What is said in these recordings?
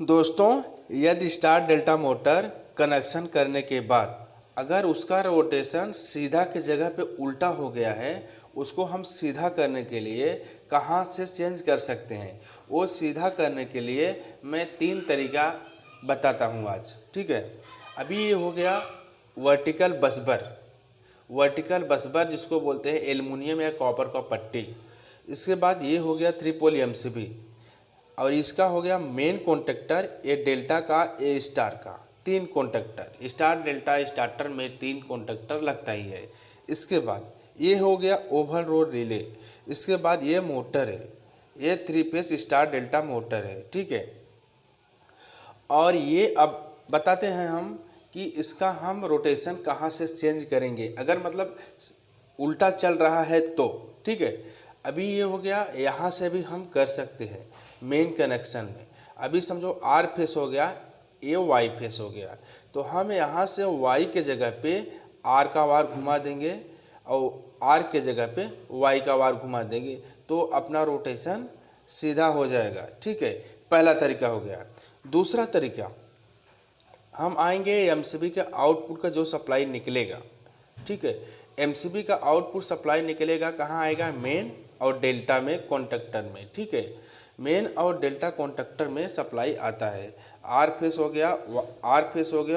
दोस्तों, यदि star delta motor connection करने के बाद अगर उसका रोटेशन सीधा की जगह पे उल्टा हो गया है, उसको हम सीधा करने के लिए कहाँ से चेंज कर सकते हैं। वो सीधा करने के लिए मैं 3 तरीका बताता हूँ आज। ठीक है, अभी ये हो गया वर्टिकल बसबर जिसको बोलते हैं एल्युमिनियम या कॉपर का पट्टी। इसके बाद ये हो गया 3 पोल एमसीबी, और इसका हो गया मेन कॉन्टेक्टर ए डेल्टा का ए स्टार का। 3 कॉन्टेक्टर स्टार डेल्टा स्टार्टर में 3 कॉन्टेक्टर लगता ही है। इसके बाद ये हो गया ओवल रोड रिले। इसके बाद ये मोटर है, ये 3 फेस स्टार डेल्टा मोटर है। ठीक है, और ये अब बताते हैं हम कि इसका हम रोटेशन कहाँ से चेंज करेंगे अगर मतलब उल्टा चल रहा है तो। ठीक है, अभी ये हो गया, यहाँ से भी हम कर सकते हैं मेन कनेक्शन में। अभी समझो आर फेस हो गया, ये वाई फेस हो गया, तो हम यहाँ से वाई के जगह पे आर का वार घुमा देंगे और आर के जगह पे वाई का वार घुमा देंगे, तो अपना रोटेशन सीधा हो जाएगा। ठीक है, पहला तरीका हो गया। दूसरा तरीका, हम आएंगे एमसीबी के आउटपुट का जो सप्लाई निकलेगा। ठीक है, एमसीबी का आउटपुट सप्लाई निकलेगा कहाँ आएगा, मेन और डेल्टा में कॉन्टेक्टर में। ठीक है, मेन और डेल्टा कॉन्टेक्टर में सप्लाई आता है। आर फेस हो गया,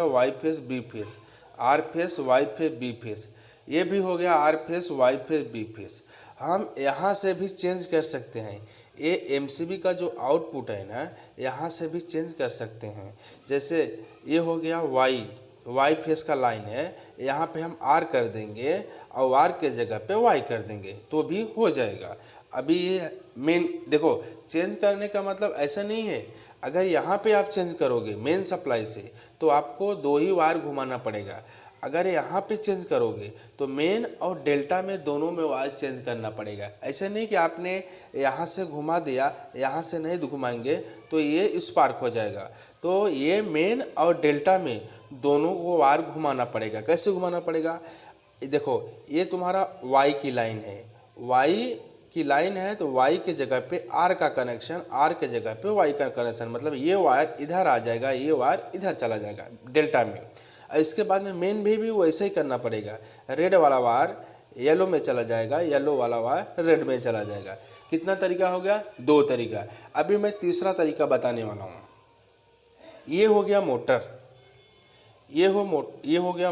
Y face, B face, R face, Y face, B face, ये भी हो गया R face, Y face, B face. हम यहाँ से भी चेंज कर सकते हैं। ये एमसीबी का जो आउटपुट है ना, यहाँ से भी चेंज कर सकते हैं। जैसे ये हो गया वाई फेस का लाइन है, यहाँ पे हम आर कर देंगे और आर के जगह पे वाई कर देंगे तो भी हो जाएगा। अभी ये मेन देखो, चेंज करने का मतलब ऐसा नहीं है, अगर यहाँ पे आप चेंज करोगे मेन सप्लाई से तो आपको 2 ही वायर घुमाना पड़ेगा। अगर यहाँ पे चेंज करोगे तो मेन और डेल्टा में दोनों में वायर चेंज करना पड़ेगा। ऐसे नहीं कि आपने यहाँ से घुमा दिया, यहाँ से नहीं घुमाएंगे तो ये स्पार्क हो जाएगा। तो ये मेन और डेल्टा में दोनों को वायर घुमाना पड़ेगा। कैसे घुमाना पड़ेगा, देखो ये तुम्हारा वाई की लाइन है, वाई की लाइन है तो वाई के जगह पे आर का कनेक्शन, आर के जगह पे वाई का कनेक्शन, मतलब ये वायर इधर आ जाएगा, ये वायर इधर चला जाएगा डेल्टा में। इसके बाद में मेन भी वैसे ही करना पड़ेगा। रेड वाला वायर येलो में चला जाएगा, येलो वाला वायर रेड में चला जाएगा। कितना तरीका हो गया, 2 तरीका। अभी मैं तीसरा तरीका बताने वाला हूँ। ये हो गया मोटर, ये हो गया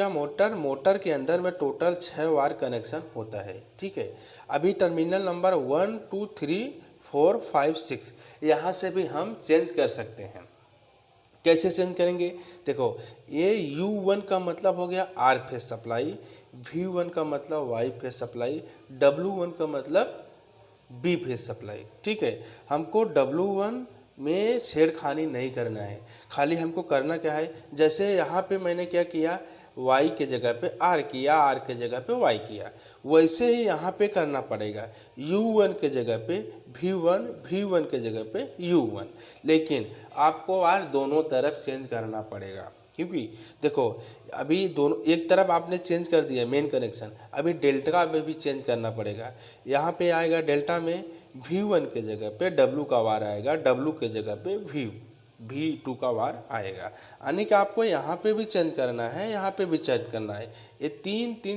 मोटर। मोटर के अंदर में टोटल 6 वायर कनेक्शन होता है। ठीक है, अभी टर्मिनल नंबर 1 2 3 4 5 6 यहाँ से भी हम चेंज कर सकते हैं। कैसे चेंज करेंगे, देखो ये U1 का मतलब हो गया आर फेस सप्लाई, V1 का मतलब वाई फेस सप्लाई, W1 का मतलब बी फेस सप्लाई। ठीक है, हमको W1 में छेड़खानी नहीं करना है, खाली हमको करना क्या है, जैसे यहाँ पे मैंने क्या किया, y के जगह पे r किया, r के जगह पे y किया, वैसे ही यहाँ पे करना पड़ेगा। U1 के जगह पे V1, V1 के जगह पे U1, लेकिन आपको यार दोनों तरफ चेंज करना पड़ेगा। क्योंकि देखो अभी दोनों एक तरफ आपने चेंज कर दिया मेन कनेक्शन, अभी डेल्टा में भी चेंज करना पड़ेगा। यहाँ पे आएगा डेल्टा में V1 के जगह पे W का वार आएगा, W के जगह पे V2 का वार आएगा। यानी कि आपको यहाँ पे भी चेंज करना है, यहाँ पे भी चेंज करना है। ये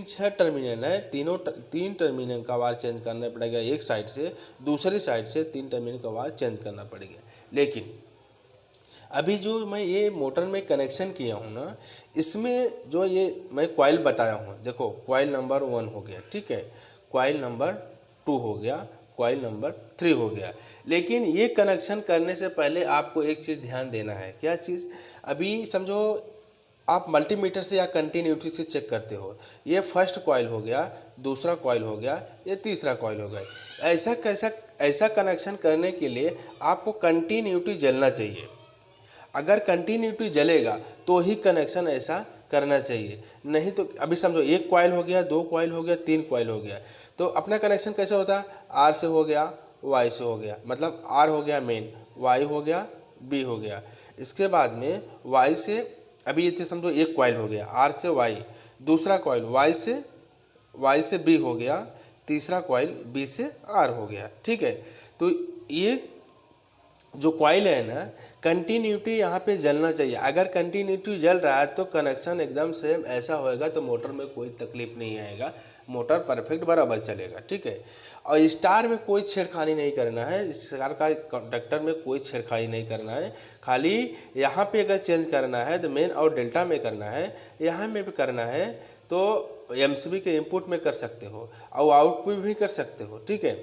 6 टर्मिनल है, 3 टर्मिनल का वार चेंज करना पड़ेगा एक साइड से, दूसरी साइड से 3 टर्मिनल का वार चेंज करना पड़ेगा। लेकिन अभी जो मैं ये मोटर में कनेक्शन किया हूँ ना, इसमें जो ये मैं कॉइल बताया हूँ, देखो कॉइल नंबर 1 हो गया, ठीक है, कॉइल नंबर 2 हो गया, कॉइल नंबर 3 हो गया। लेकिन ये कनेक्शन करने से पहले आपको एक चीज़ ध्यान देना है। क्या चीज़, अभी समझो आप मल्टीमीटर से या कंटिन्यूटी से चेक करते हो, ये फर्स्ट कॉइल हो गया, दूसरा कॉइल हो गया, ये तीसरा कॉइल हो गया। ऐसा कनेक्शन करने के लिए आपको कंटिन्यूटी जलना चाहिए। अगर कंटिन्यूटी जलेगा तो ही कनेक्शन ऐसा करना चाहिए, नहीं तो अभी समझो एक कॉइल हो गया, 2 कॉइल हो गया, 3 कॉइल हो गया, तो अपना कनेक्शन कैसे होता है, आर से हो गया, वाई से हो गया, मतलब आर हो गया मेन, वाई हो गया, बी हो गया। इसके बाद में वाई से, अभी ये समझो एक कॉइल हो गया आर से वाई, दूसरा कॉइल वाई से बी हो गया, तीसरा कॉइल बी से आर हो गया। ठीक है, तो ये जो कॉइल है ना, कंटिन्यूटी यहाँ पे जलना चाहिए। अगर कंटिन्यूटी जल रहा है तो कनेक्शन एकदम सेम ऐसा होएगा तो मोटर में कोई तकलीफ नहीं आएगा, मोटर परफेक्ट बराबर चलेगा। ठीक है। और स्टार में कोई छेड़खानी नहीं करना है, स्टार का कंडक्टर में कोई छेड़खानी नहीं करना है। खाली यहाँ पे अगर चेंज करना है तो मेन और डेल्टा में करना है, यहाँ में भी करना है तो एमसीबी के इनपुट में कर सकते हो और आउटपुट भी कर सकते हो। ठीक है।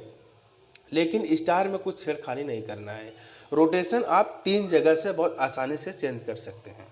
लेकिन स्टार में कुछ छेड़खानी नहीं करना है। रोटेशन आप 3 जगह से बहुत आसानी से चेंज कर सकते हैं।